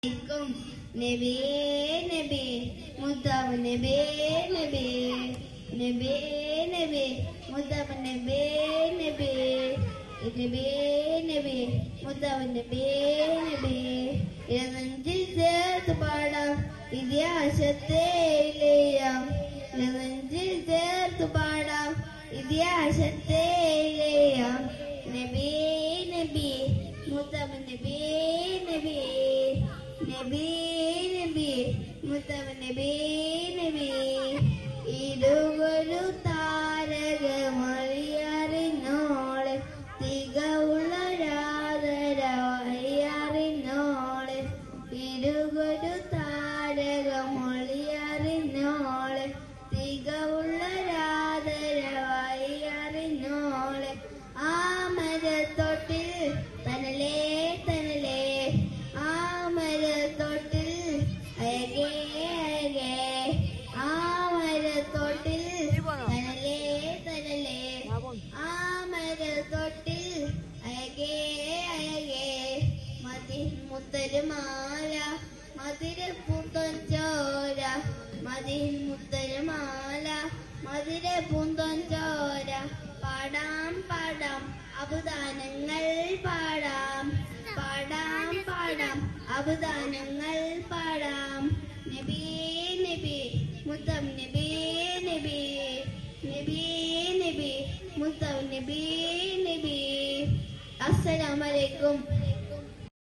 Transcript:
നബി നബി മുത്തവ നബി നബി നബി നബി മുത്തവ നബി നബി നബി നബി മുത്തവ നബി നബി നെഞ്ചിൽ ചേർത്ത് പാടാം ഇതിഹാസത്തെ ഇലയാം നെഞ്ചിൽ ചേർത്ത് പാടാം ഇതിഹാസത്തെ ഇലയാം നബി നബി മുത്തവ നബി നബി നബി നബി മുത്തവ നബി നബി ഇരുവരു താരകമറിയാറിനോളെ തികവുള്ളൊരാദരവറിയാറിനോളെ ഇരുവരു താരകമൊളിയാറിനോളെ തികവുള്ളൊരാദരവറിയാറിനോളെ ആ മരത്തൊട്ടിൽ തനലേ തനലേ ആ മരത്തൊട്ടിൽ അഴകേ അഴകേ ആ മരത്തൊട്ടിൽ തനലേ തനലേ ആ മരത്തൊട്ടിൽ അഴകേ അഴകേ മുത്തരുമാല മധുര പൂന്തോൻ ചോര മുത്തരുമാല മധുര പൂന്തോൻ ചോര പാടാം പാടാം അബുദാനങ്ങൾ പാടാം പാടാം പാടാം അബുദാനങ്ങൾ പാടാം നബി നബി മുത്തം നബി നബി നബി നബി മുത്തം നബി നബി അസ്സലാമു അലൈക്കും